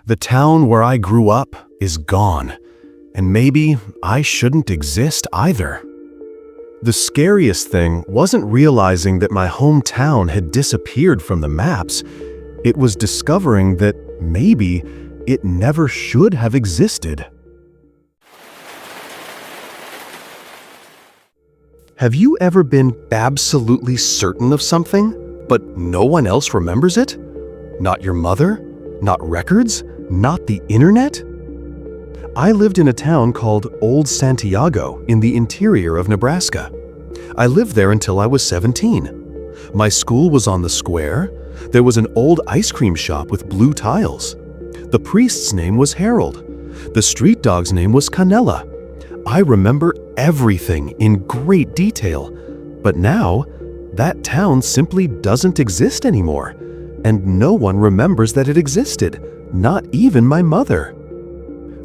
The town where I grew up is gone, and maybe I shouldn't exist either. The scariest thing wasn't realizing that my hometown had disappeared from the maps. It was discovering that maybe it never should have existed. Have you ever been absolutely certain of something, but no one else remembers it? Not your mother? Not records? Not the internet? I lived in a town called Old Santiago in the interior of Nebraska. I lived there until I was 17. My school was on the square. There was an old ice cream shop with blue tiles. The priest's name was Harold. The street dog's name was Canella. I remember everything in great detail, but now that town simply doesn't exist anymore, and no one remembers that it existed, not even my mother.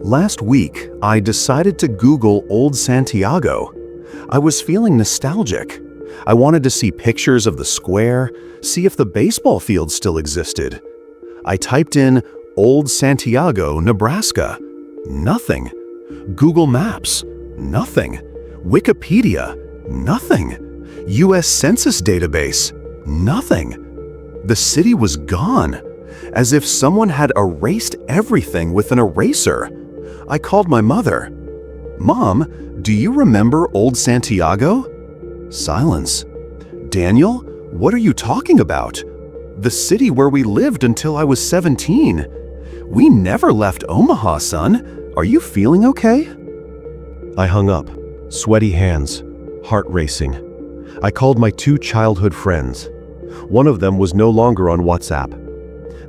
Last week, I decided to Google Old Santiago. I was feeling nostalgic. I wanted to see pictures of the square, see if the baseball field still existed. I typed in Old Santiago, Nebraska. Nothing. Google Maps. Nothing. Wikipedia. Nothing. U.S. Census database. Nothing. The city was gone, as if someone had erased everything with an eraser. I called my mother. "Mom, do you remember Old Santiago?" Silence. "Daniel, what are you talking about? The city where we lived until I was 17. We never left Omaha, son. Are you feeling okay?" I hung up, sweaty hands, heart racing. I called my 2 childhood friends. One of them was no longer on WhatsApp.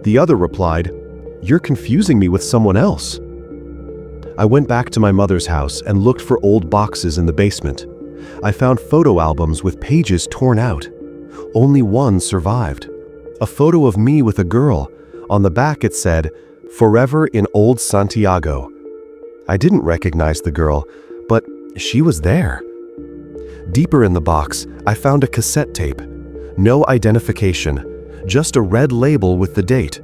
The other replied, "You're confusing me with someone else." I went back to my mother's house and looked for old boxes in the basement. I found photo albums with pages torn out. Only one survived. A photo of me with a girl. On the back it said, "Forever in Old Santiago." I didn't recognize the girl, but she was there. Deeper in the box, I found a cassette tape. No identification, just a red label with the date,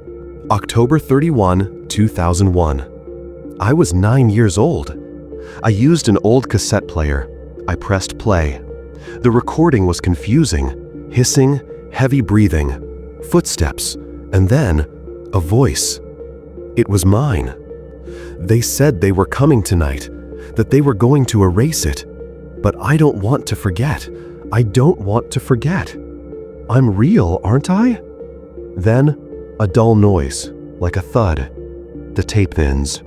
October 31, 2001. I was 9 years old. I used an old cassette player. I pressed play. The recording was confusing, hissing, heavy breathing, footsteps, and then a voice. It was mine. They said they were coming tonight, that they were going to erase it. But I don't want to forget. I don't want to forget. I'm real, aren't I? Then, a dull noise, like a thud. The tape ends.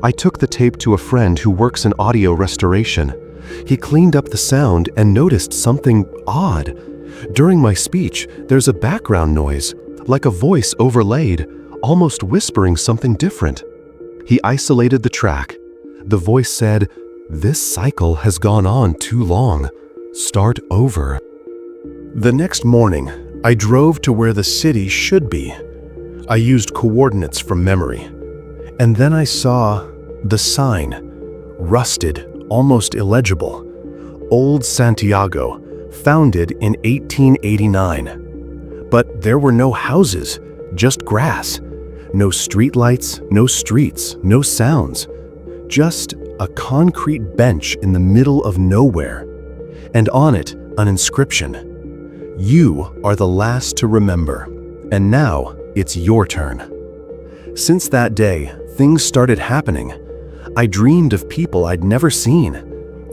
I took the tape to a friend who works in audio restoration. He cleaned up the sound and noticed something odd. During my speech, there's a background noise, like a voice overlaid, almost whispering something different. He isolated the track. The voice said, "This cycle has gone on too long. Start over." The next morning, I drove to where the city should be. I used coordinates from memory. And then I saw the sign, rusted, almost illegible. Old Santiago, founded in 1889. But there were no houses, just grass. No streetlights, no streets, no sounds. Just a concrete bench in the middle of nowhere. And on it, an inscription. "You are the last to remember, and now it's your turn." Since that day, things started happening. I dreamed of people I'd never seen.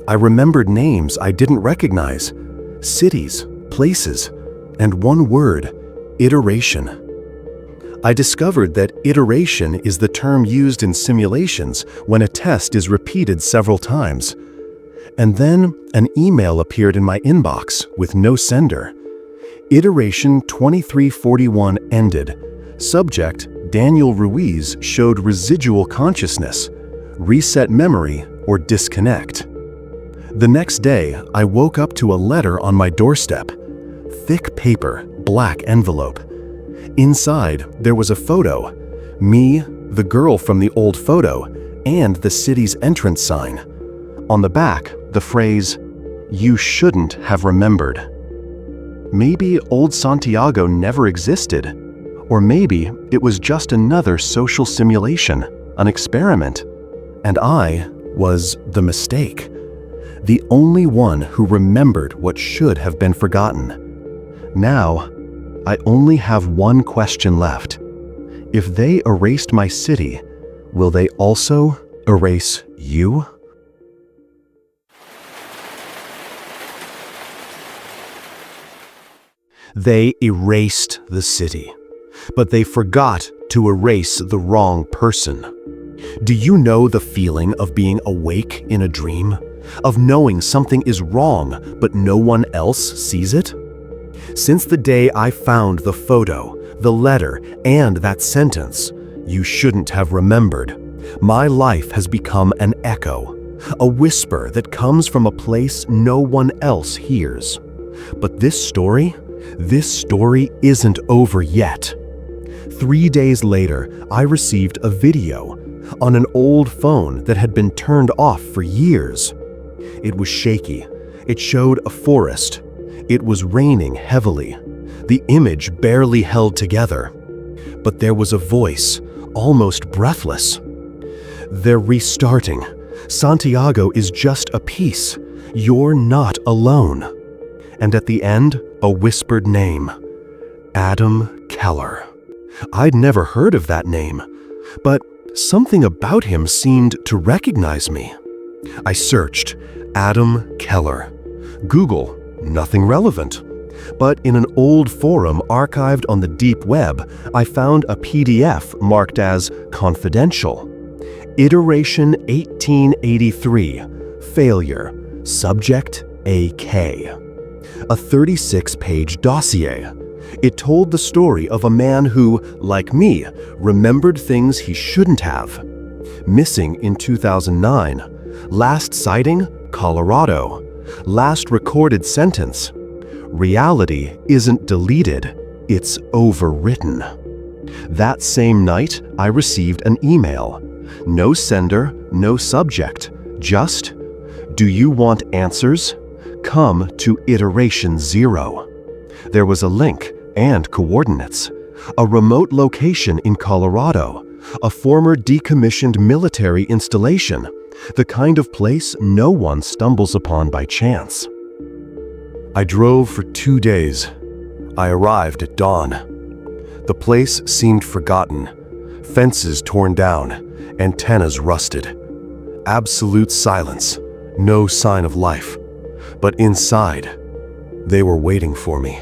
I remembered names I didn't recognize, cities, places, and one word, iteration. I discovered that iteration is the term used in simulations when a test is repeated several times. And then an email appeared in my inbox with no sender. Iteration 2341 ended. Subject, Daniel Ruiz showed residual consciousness, reset memory, or disconnect. The next day, I woke up to a letter on my doorstep. Thick paper, black envelope. Inside, there was a photo. Me, the girl from the old photo, and the city's entrance sign. On the back, the phrase, "You shouldn't have remembered." Maybe Old Santiago never existed. Or maybe it was just another social simulation, an experiment, and I was the mistake. The only one who remembered what should have been forgotten. Now, I only have one question left. If they erased my city, will they also erase you? They erased the city, but they forgot to erase the wrong person. Do you know the feeling of being awake in a dream? Of knowing something is wrong, but no one else sees it? Since the day I found the photo, the letter, and that sentence, "You shouldn't have remembered," my life has become an echo, a whisper that comes from a place no one else hears. But this story isn't over yet. 3 days later, I received a video on an old phone that had been turned off for years. It was shaky. It showed a forest. It was raining heavily. The image barely held together. But there was a voice, almost breathless. "They're restarting. Santiago is just a piece. You're not alone." And at the end, a whispered name. Adam Keller. I'd never heard of that name, but something about him seemed to recognize me. I searched, Adam Keller. Google, nothing relevant. But in an old forum archived on the deep web, I found a PDF marked as confidential. Iteration 1883, failure, subject AK. A 36-page dossier. It told the story of a man who, like me, remembered things he shouldn't have. Missing in 2009. Last sighting, Colorado. Last recorded sentence. Reality isn't deleted, it's overwritten. That same night, I received an email. No sender, no subject, just, "Do you want answers? Come to iteration 0. There was a link and coordinates. A remote location in Colorado. A former decommissioned military installation. The kind of place no one stumbles upon by chance. I drove for 2 days. I arrived at dawn. The place seemed forgotten. Fences torn down, antennas rusted. Absolute silence, no sign of life. But inside, they were waiting for me.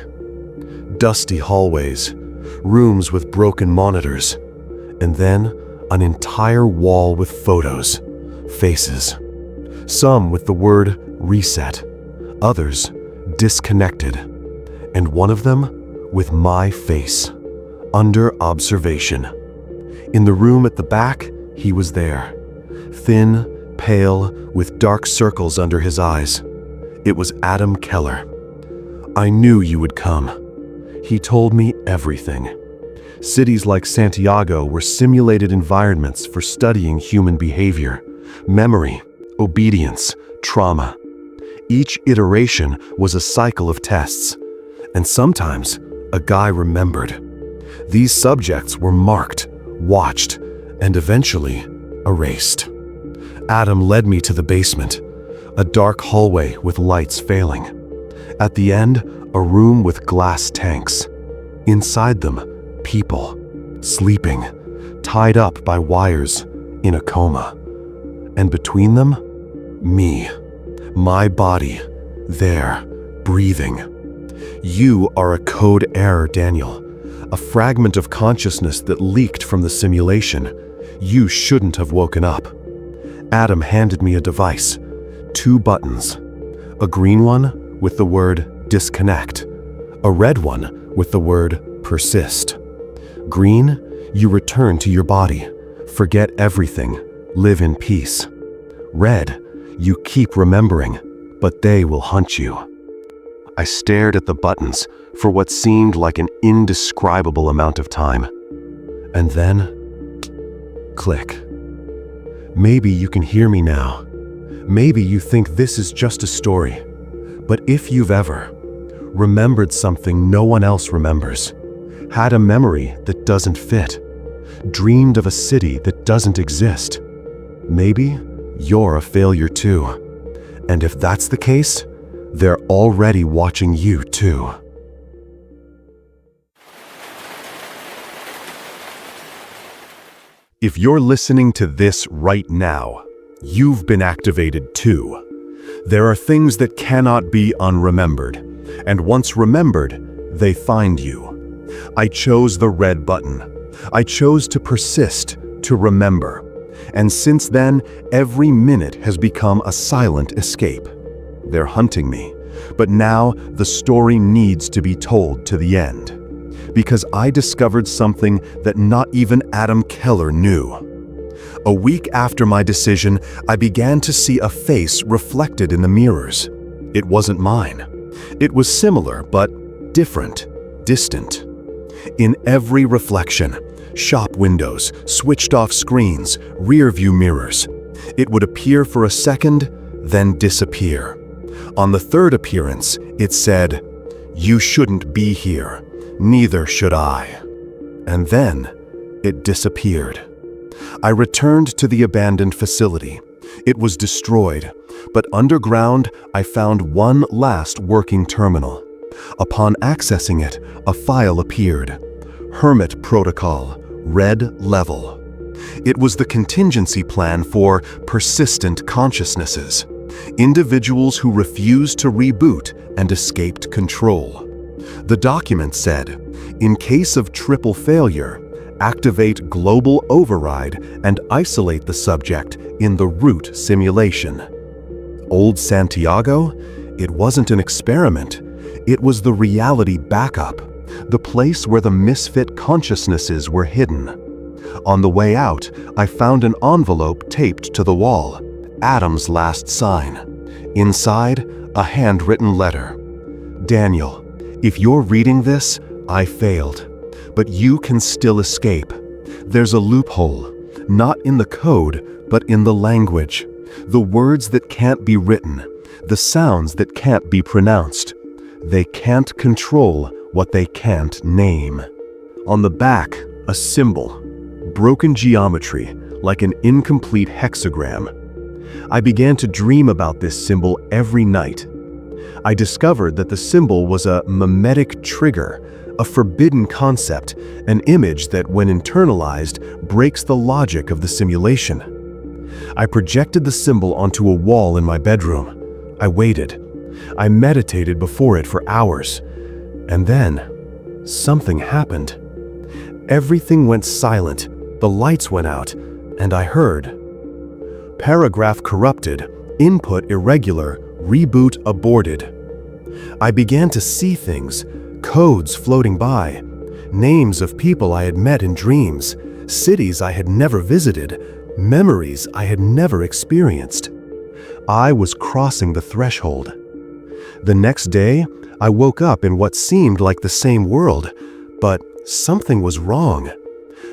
Dusty hallways, rooms with broken monitors, and then an entire wall with photos, faces. Some with the word reset, others disconnected, and one of them with my face, under observation. In the room at the back, he was there, thin, pale, with dark circles under his eyes. It was Adam Keller. "I knew you would come." He told me everything. Cities like Santiago were simulated environments for studying human behavior, memory, obedience, trauma. Each iteration was a cycle of tests, and sometimes a guy remembered. These subjects were marked, watched, and eventually erased. Adam led me to the basement, a dark hallway with lights failing. At the end, a room with glass tanks. Inside them, people, sleeping, tied up by wires, in a coma. And between them, me, my body, there, breathing. You are a code error, Daniel. A fragment of consciousness that leaked from the simulation. You shouldn't have woken up. Adam handed me a device. 2 buttons. A green one with the word disconnect. A red one with the word persist. Green, you return to your body. Forget everything. Live in peace. Red, you keep remembering, but they will hunt you. I stared at the buttons for what seemed like an indescribable amount of time. And then, click. Maybe you can hear me now. Maybe you think this is just a story. But if you've ever remembered something no one else remembers, had a memory that doesn't fit, dreamed of a city that doesn't exist. Maybe you're a failure too. And if that's the case, they're already watching you too. If you're listening to this right now, you've been activated too. There are things that cannot be unremembered, and once remembered, they find you. I chose the red button. I chose to persist, to remember. And since then, every minute has become a silent escape. They're hunting me, but now the story needs to be told to the end. Because I discovered something that not even Adam Keller knew. A week after my decision, I began to see a face reflected in the mirrors. It wasn't mine. It was similar, but different, distant. In every reflection, shop windows, switched-off screens, rear-view mirrors, it would appear for a second, then disappear. On the third appearance, it said, "You shouldn't be here. Neither should I." And then it disappeared. I returned to the abandoned facility. It was destroyed, but underground I found one last working terminal. Upon accessing it, a file appeared. Hermit Protocol, Red Level. It was the contingency plan for persistent consciousnesses, individuals who refused to reboot and escaped control. The document said, in case of triple failure, activate global override and isolate the subject in the root simulation. Old Santiago? It wasn't an experiment. It was the reality backup, the place where the misfit consciousnesses were hidden. On the way out, I found an envelope taped to the wall, Adam's last sign. Inside, a handwritten letter. "Daniel, if you're reading this, I failed. But you can still escape. There's a loophole, not in the code, but in the language. The words that can't be written, the sounds that can't be pronounced. They can't control what they can't name." On the back, a symbol, broken geometry, like an incomplete hexagram. I began to dream about this symbol every night. I discovered that the symbol was a mimetic trigger, a forbidden concept, an image that, when internalized, breaks the logic of the simulation. I projected the symbol onto a wall in my bedroom. I waited. I meditated before it for hours. And then, something happened. Everything went silent, the lights went out, and I heard. Paragraph corrupted, input irregular, reboot aborted. I began to see things, codes floating by, names of people I had met in dreams, cities I had never visited, memories I had never experienced. I was crossing the threshold. The next day, I woke up in what seemed like the same world, but something was wrong.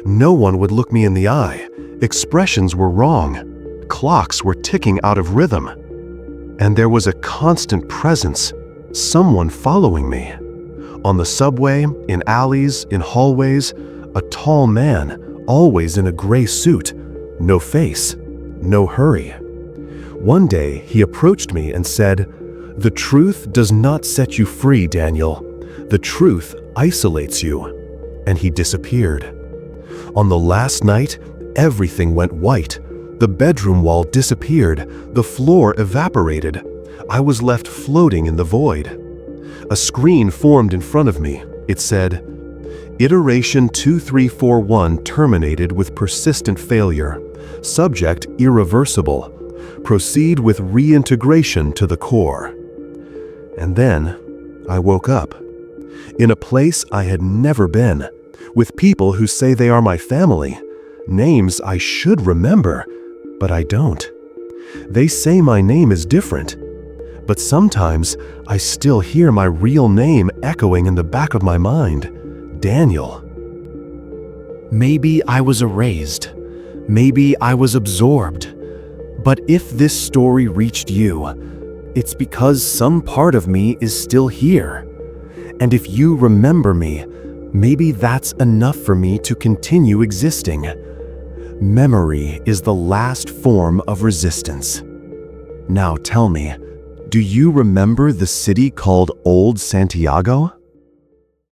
No one would look me in the eye. Expressions were wrong. Clocks were ticking out of rhythm. And there was a constant presence, someone following me. On the subway, in alleys, in hallways, a tall man, always in a gray suit, no face, no hurry. One day, he approached me and said, "The truth does not set you free, Daniel. The truth isolates you." And he disappeared. On the last night, everything went white. The bedroom wall disappeared. The floor evaporated. I was left floating in the void. A screen formed in front of me. It said, "Iteration 2341 terminated with persistent failure. Subject irreversible. Proceed with reintegration to the core." And then I woke up. In a place I had never been, with people who say they are my family, names I should remember, but I don't. They say my name is different, but sometimes I still hear my real name echoing in the back of my mind, Daniel. Maybe I was erased. Maybe I was absorbed. But if this story reached you, it's because some part of me is still here. And if you remember me, Maybe that's enough for me to continue existing. Memory is the last form of resistance. Now tell me, do you remember the city called Old Santiago?